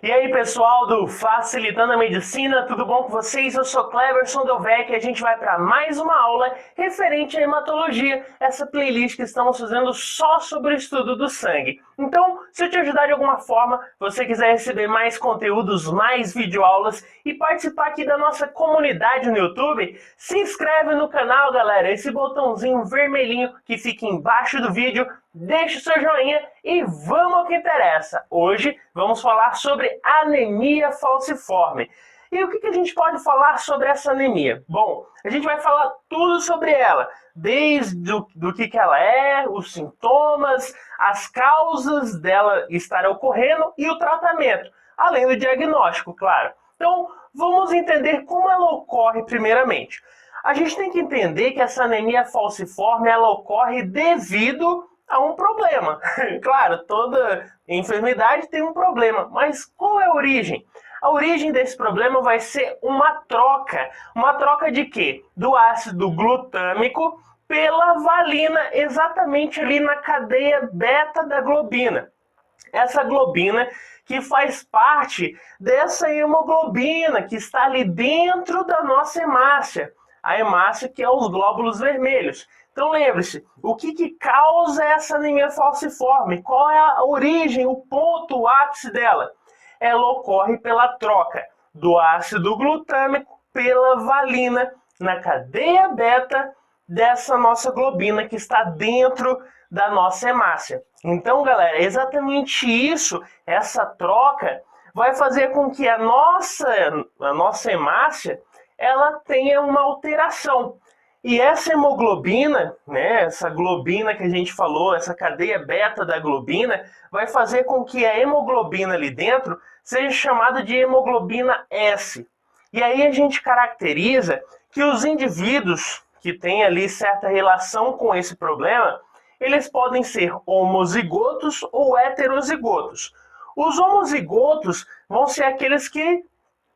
E aí, pessoal do Facilitando a Medicina, tudo bom com vocês? Eu sou Cleverson Delvecq e a gente vai para mais uma aula referente à hematologia, essa playlist que estamos fazendo só sobre o estudo do sangue. Então, se eu te ajudar de alguma forma, você quiser receber mais conteúdos, mais videoaulas e participar aqui da nossa comunidade no YouTube, se inscreve no canal, galera, esse botãozinho vermelhinho que fica embaixo do vídeo. Deixe o seu joinha e vamos ao que interessa. Hoje vamos falar sobre anemia falciforme. E o que a gente pode falar sobre essa anemia? Bom, a gente vai falar tudo sobre ela, desde do que ela é, os sintomas, as causas dela estar ocorrendo e o tratamento, além do diagnóstico, claro. Então, vamos entender como ela ocorre primeiramente. A gente tem que entender que essa anemia falciforme ela ocorre devido a um problema. Claro, toda enfermidade tem um problema, mas qual é a origem? A origem desse problema vai ser uma troca. Uma troca de quê? Do ácido glutâmico pela valina, exatamente ali na cadeia beta da globina. Essa globina que faz parte dessa hemoglobina que está ali dentro da nossa hemácia. A hemácia que é os glóbulos vermelhos. Então lembre-se, o que causa essa anemia falciforme? Qual é a origem, o ponto, o ápice dela? Ela ocorre pela troca do ácido glutâmico pela valina na cadeia beta dessa nossa globina que está dentro da nossa hemácia. Então, galera, é exatamente isso, essa troca vai fazer com que a nossa hemácia ela tenha uma alteração. E essa hemoglobina, né, essa globina que a gente falou, essa cadeia beta da globina, vai fazer com que a hemoglobina ali dentro seja chamada de hemoglobina S. E aí a gente caracteriza que os indivíduos que têm ali certa relação com esse problema, eles podem ser homozigotos ou heterozigotos. Os homozigotos vão ser aqueles que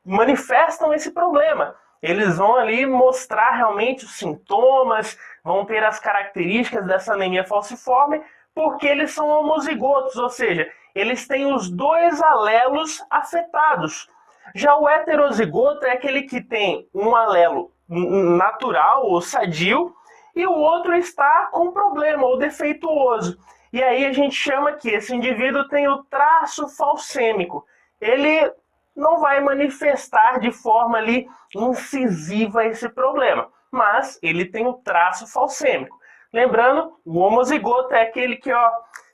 manifestam esse problema. Eles vão ali mostrar realmente os sintomas, vão ter as características dessa anemia falciforme, porque eles são homozigotos, ou seja, eles têm os dois alelos afetados. Já o heterozigoto é aquele que tem um alelo natural ou sadio e o outro está com problema ou defeituoso. E aí a gente chama que esse indivíduo tem o traço falcêmico. Ele não vai manifestar de forma ali incisiva esse problema, mas ele tem o traço falcêmico. Lembrando, o homozigoto é aquele que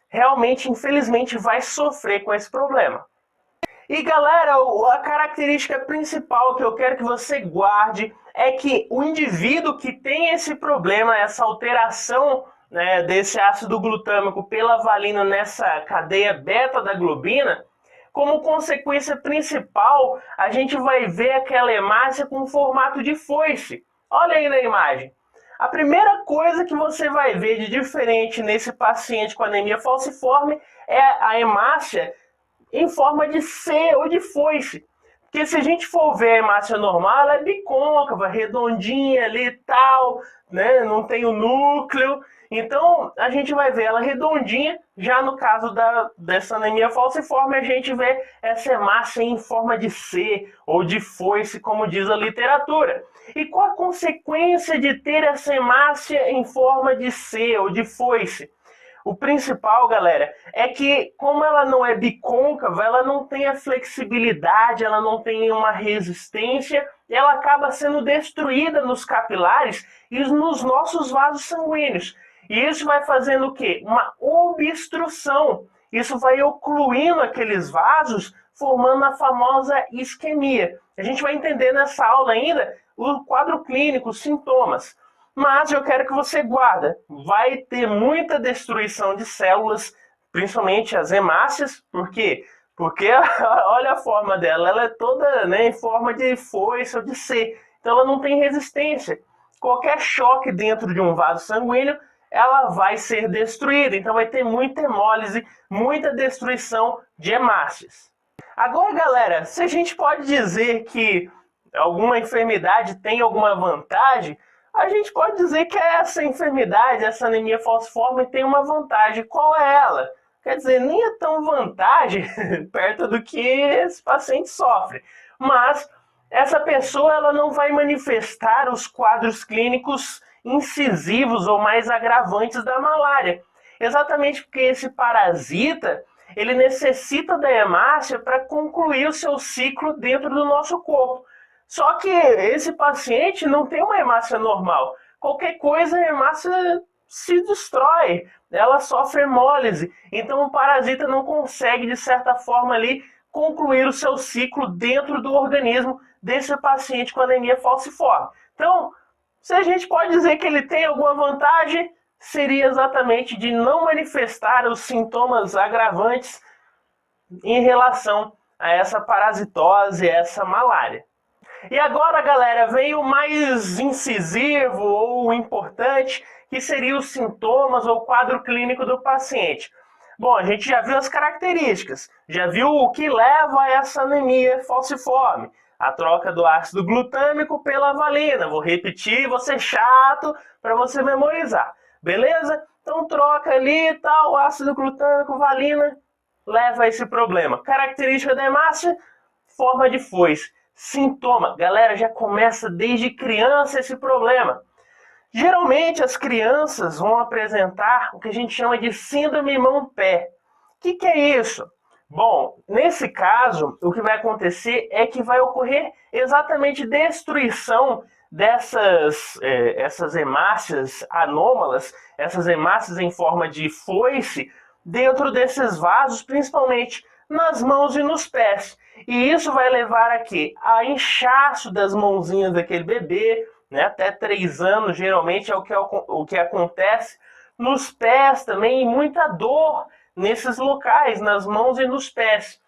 realmente, infelizmente, vai sofrer com esse problema. E galera, a característica principal que eu quero que você guarde é que o indivíduo que tem esse problema, essa alteração, né, desse ácido glutâmico pela valina nessa cadeia beta da globina, como consequência principal, a gente vai ver aquela hemácia com formato de foice. Olha aí na imagem. A primeira coisa que você vai ver de diferente nesse paciente com anemia falciforme é a hemácia em forma de C ou de foice. Porque se a gente for ver a hemácia normal, ela é bicôncava, redondinha ali e tal, né? Não tem o núcleo. Então, a gente vai ver ela redondinha. Já no caso dessa anemia falciforme, a gente vê essa hemácia em forma de C ou de foice, como diz a literatura. E qual a consequência de ter essa hemácia em forma de C ou de foice? O principal, galera, é que como ela não é bicôncava, ela não tem a flexibilidade, ela não tem uma resistência, e ela acaba sendo destruída nos capilares e nos nossos vasos sanguíneos. E isso vai fazendo o quê? Uma obstrução. Isso vai ocluindo aqueles vasos, formando a famosa isquemia. A gente vai entender nessa aula ainda o quadro clínico, os sintomas. Mas eu quero que você guarde. Vai ter muita destruição de células, principalmente as hemácias. Por quê? Porque olha a forma dela. Ela é toda, né, em forma de foice ou de C. Então ela não tem resistência. Qualquer choque dentro de um vaso sanguíneo, ela vai ser destruída. Então vai ter muita hemólise, muita destruição de hemácias. Agora, galera, se a gente pode dizer que alguma enfermidade tem alguma vantagem, a gente pode dizer que essa enfermidade, essa anemia falciforme, tem uma vantagem. Qual é ela? quer dizer, nem é tão vantagem perto do que esse paciente sofre. Mas essa pessoa ela não vai manifestar os quadros clínicos incisivos ou mais agravantes da malária. Exatamente porque esse parasita ele necessita da hemácia para concluir o seu ciclo dentro do nosso corpo. Só que esse paciente não tem uma hemácia normal. Qualquer coisa, a hemácia se destrói, ela sofre hemólise. Então o parasita não consegue, de certa forma, ali, concluir o seu ciclo dentro do organismo desse paciente com anemia falciforme. Então, se a gente pode dizer que ele tem alguma vantagem, seria exatamente de não manifestar os sintomas agravantes em relação a essa parasitose, essa malária. E agora, galera, vem o mais incisivo ou importante, que seria os sintomas ou quadro clínico do paciente. Bom, a gente já viu as características, já viu o que leva a essa anemia falciforme, a troca do ácido glutâmico pela valina. Vou repetir, vou ser chato para você memorizar, beleza? Então troca ali e tal, ácido glutâmico, valina, leva a esse problema. Característica da hemácia, forma de foice. Sintoma, galera, já começa desde criança esse problema. Geralmente as crianças vão apresentar o que a gente chama de síndrome mão-pé. O que é isso? Bom, nesse caso, o que vai acontecer é que vai ocorrer exatamente destruição essas hemácias anômalas, essas hemácias em forma de foice, dentro desses vasos, principalmente nas mãos e nos pés. E isso vai levar a quê? A inchaço das mãozinhas daquele bebê, né? Até 3 anos, geralmente, é o que acontece. Nos pés também, e muita dor nesses locais, nas mãos e nos pés.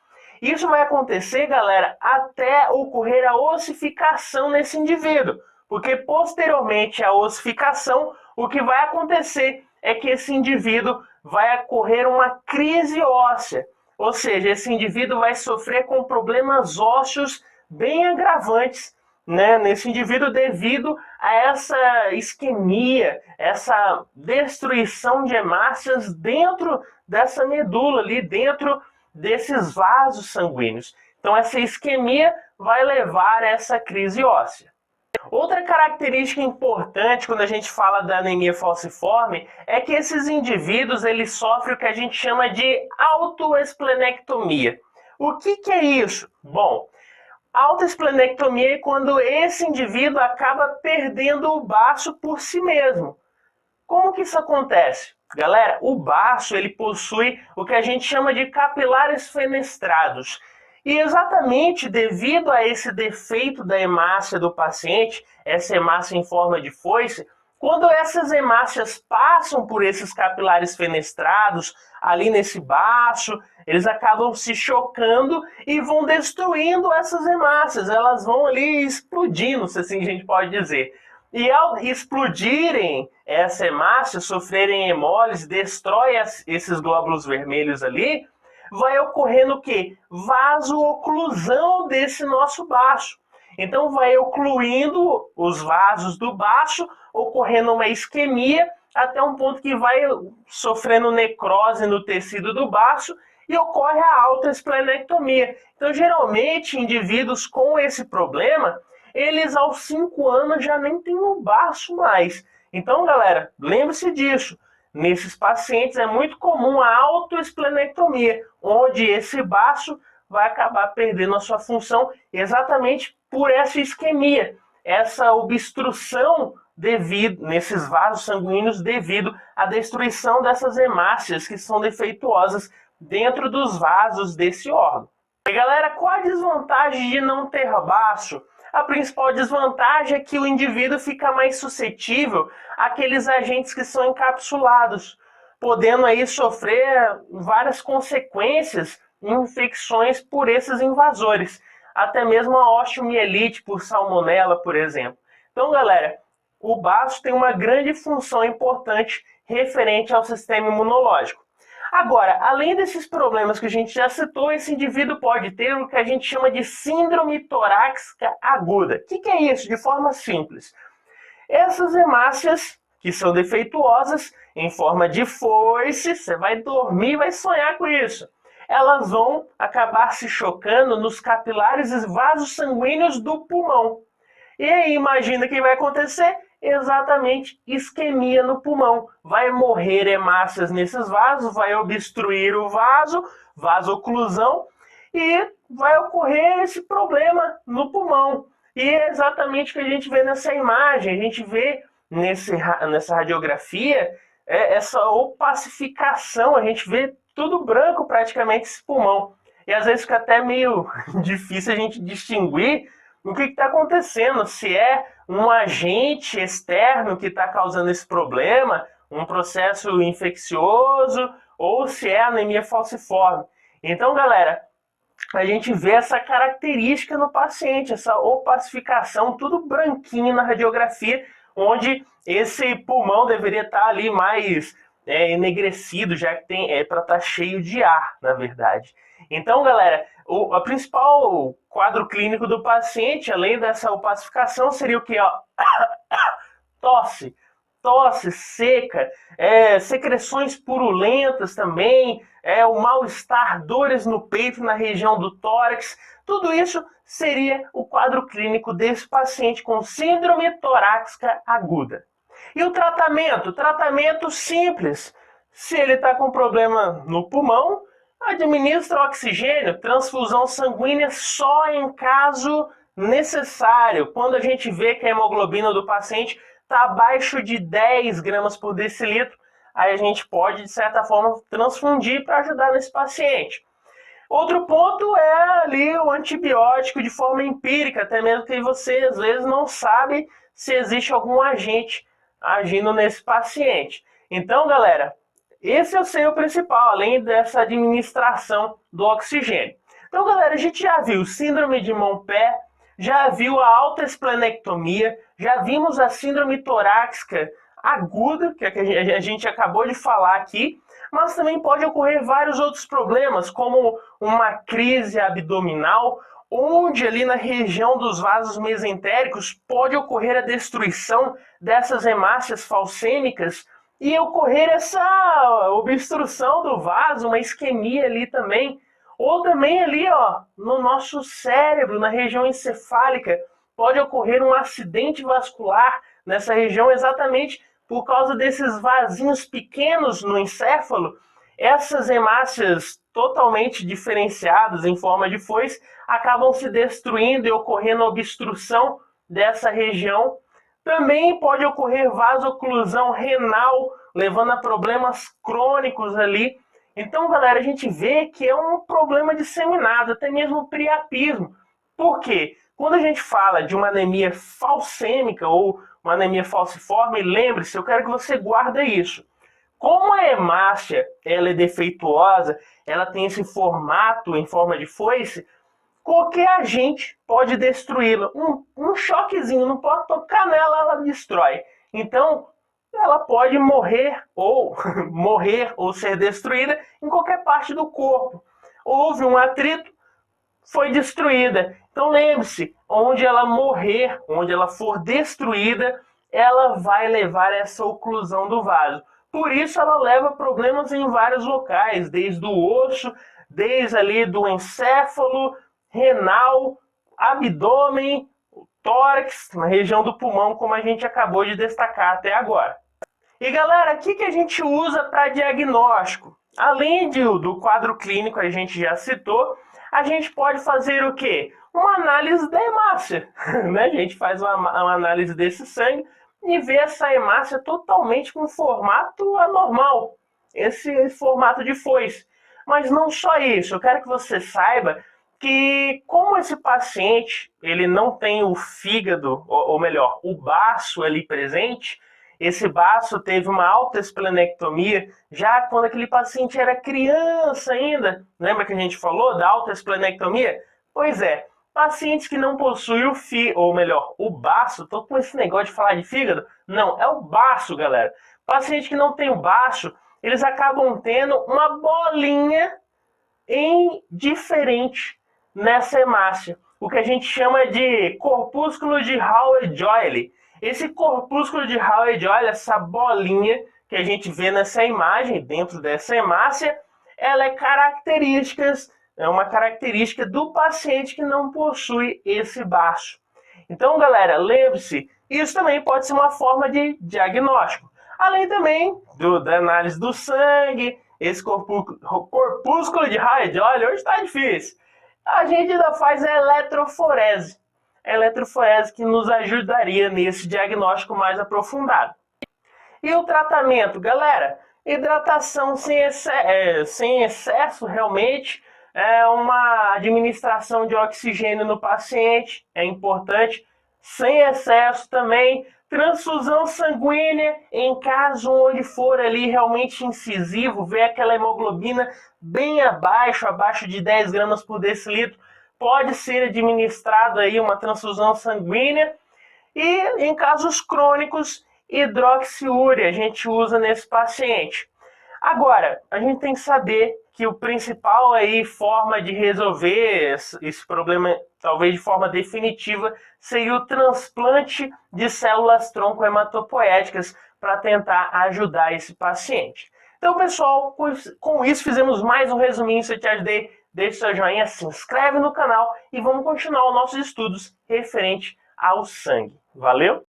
Isso vai acontecer, galera, até ocorrer a ossificação nesse indivíduo. Porque posteriormente à ossificação, o que vai acontecer é que esse indivíduo vai ocorrer uma crise óssea. Ou seja, esse indivíduo vai sofrer com problemas ósseos bem agravantes, né, nesse indivíduo devido a essa isquemia, essa destruição de hemácias dentro dessa medula ali, dentro desses vasos sanguíneos. Então essa isquemia vai levar a essa crise óssea. Outra característica importante quando a gente fala da anemia falciforme é que esses indivíduos eles sofrem o que a gente chama de autoesplenectomia. O que é isso? Bom, autoesplenectomia é quando esse indivíduo acaba perdendo o baço por si mesmo. Como que isso acontece? Galera, o baço ele possui o que a gente chama de capilares fenestrados. E exatamente devido a esse defeito da hemácia do paciente, essa hemácia em forma de foice, quando essas hemácias passam por esses capilares fenestrados, ali nesse baço, eles acabam se chocando e vão destruindo essas hemácias. Elas vão ali explodindo, se assim a gente pode dizer. E ao explodirem essa hemácia, sofrerem hemólise, destrói esses glóbulos vermelhos ali, vai ocorrendo o quê? Vaso-oclusão desse nosso baço. Então vai ocluindo os vasos do baço, ocorrendo uma isquemia, até um ponto que vai sofrendo necrose no tecido do baço e ocorre a autoesplenectomia. Então, geralmente, indivíduos com esse problema, eles aos 5 anos já nem têm o baço mais. Então, galera, lembre-se disso. Nesses pacientes é muito comum a autoesplenectomia, onde esse baço vai acabar perdendo a sua função exatamente por essa isquemia, essa obstrução nesses vasos sanguíneos devido à destruição dessas hemácias que são defeituosas dentro dos vasos desse órgão. E galera, qual a desvantagem de não ter baço? A principal desvantagem é que o indivíduo fica mais suscetível àqueles agentes que são encapsulados, podendo aí sofrer várias consequências e infecções por esses invasores, até mesmo a osteomielite por salmonela, por exemplo. Então, galera, o baço tem uma grande função importante referente ao sistema imunológico. Agora, além desses problemas que a gente já citou, esse indivíduo pode ter o que a gente chama de síndrome torácica aguda. O que é isso? De forma simples. Essas hemácias, que são defeituosas, em forma de foice, você vai dormir e vai sonhar com isso. Elas vão acabar se chocando nos capilares e vasos sanguíneos do pulmão. E aí, imagina o que vai acontecer? Exatamente isquemia no pulmão. Vai morrer hemácias nesses vasos, vai obstruir o vaso, vasoclusão, e vai ocorrer esse problema no pulmão. E é exatamente o que a gente vê nessa imagem. A gente vê nessa radiografia essa opacificação, a gente vê tudo branco praticamente esse pulmão. E às vezes fica até meio difícil a gente distinguir o que está acontecendo, se é um agente externo que está causando esse problema, um processo infeccioso, ou se é anemia falciforme. Então, galera, a gente vê essa característica no paciente, essa opacificação, tudo branquinho na radiografia, onde esse pulmão deveria estar ali mais enegrecido, já que tem para estar cheio de ar, na verdade. Então, galera, o principal quadro clínico do paciente, além dessa opacificação, seria o que? Tosse seca, secreções purulentas também, o mal-estar, dores no peito, na região do tórax. Tudo isso seria o quadro clínico desse paciente com síndrome torácica aguda. E o tratamento? Tratamento simples. Se ele está com problema no pulmão, administra oxigênio, transfusão sanguínea só em caso necessário. Quando a gente vê que a hemoglobina do paciente está abaixo de 10 gramas por decilitro, aí a gente pode, de certa forma, transfundir para ajudar nesse paciente. Outro ponto é ali o antibiótico de forma empírica, até mesmo que você às vezes não sabe se existe algum agente agindo nesse paciente. Então, galera, esse eu sei o principal, além dessa administração do oxigênio. Então, galera, a gente já viu síndrome de Montpé, já viu a alta esplenectomia, já vimos a síndrome torácica aguda, que a gente acabou de falar aqui, mas também pode ocorrer vários outros problemas, como uma crise abdominal, onde ali na região dos vasos mesentéricos pode ocorrer a destruição dessas hemácias falcêmicas e ocorrer essa obstrução do vaso, uma isquemia ali também. Ou também ali, no nosso cérebro, na região encefálica, pode ocorrer um acidente vascular nessa região exatamente por causa desses vasinhos pequenos no encéfalo. Essas hemácias totalmente diferenciadas em forma de foice acabam se destruindo e ocorrendo obstrução dessa região. Também pode ocorrer vasoclusão renal, levando a problemas crônicos ali. Então, galera, a gente vê que é um problema disseminado, até mesmo priapismo. Por quê? Quando a gente fala de uma anemia falcêmica ou uma anemia falciforme, lembre-se, eu quero que você guarde isso. Como a hemácia ela é defeituosa, ela tem esse formato em forma de foice, qualquer agente pode destruí-la. Um choquezinho, não pode tocar nela, ela destrói. Então, ela pode morrer ou ser destruída em qualquer parte do corpo. Houve um atrito, foi destruída. Então lembre-se, onde ela morrer, onde ela for destruída, ela vai levar essa oclusão do vaso. Por isso ela leva problemas em vários locais, desde o osso, desde ali do encéfalo, renal, abdômen, tórax, na região do pulmão, como a gente acabou de destacar até agora. E galera, o que a gente usa para diagnóstico? Além do quadro clínico, a gente já citou, a gente pode fazer o quê? Uma análise da hemácia. Né? A gente faz uma análise desse sangue e vê essa hemácia totalmente com formato anormal, esse formato de foice. Mas não só isso, eu quero que você saiba que como esse paciente ele não tem o fígado, ou melhor, o baço ali presente, esse baço teve uma alta esplenectomia já quando aquele paciente era criança ainda. Lembra que a gente falou da alta esplenectomia? Pois é, pacientes que não possuem o o baço, tô com esse negócio de falar de fígado, não, é o baço, galera. Paciente que não tem o baço, eles acabam tendo uma bolinha diferente nessa hemácia, o que a gente chama de corpúsculo de Howard-Joyle. Esse corpúsculo de Howard-Joyle, essa bolinha que a gente vê nessa imagem, dentro dessa hemácia, ela é uma característica do paciente que não possui esse baço. Então, galera, lembre-se, isso também pode ser uma forma de diagnóstico. Além também da análise do sangue, esse corpúsculo de raio de óleo, hoje está difícil. A gente ainda faz a eletroforese. A eletroforese que nos ajudaria nesse diagnóstico mais aprofundado. E o tratamento, galera? Hidratação sem excesso, realmente. Uma administração de oxigênio no paciente, é importante. Sem excesso também. Transfusão sanguínea, em caso onde for ali realmente incisivo, ver aquela hemoglobina bem abaixo de 10 gramas por decilitro, pode ser administrado aí uma transfusão sanguínea. E em casos crônicos, hidroxiúria a gente usa nesse paciente. Agora, a gente tem que saber que o principal aí forma de resolver esse problema, talvez de forma definitiva, seria o transplante de células tronco-hematopoéticas para tentar ajudar esse paciente. Então, pessoal, com isso fizemos mais um resuminho. Se eu te ajudei, deixe seu joinha, se inscreve no canal e vamos continuar os nossos estudos referente ao sangue. Valeu?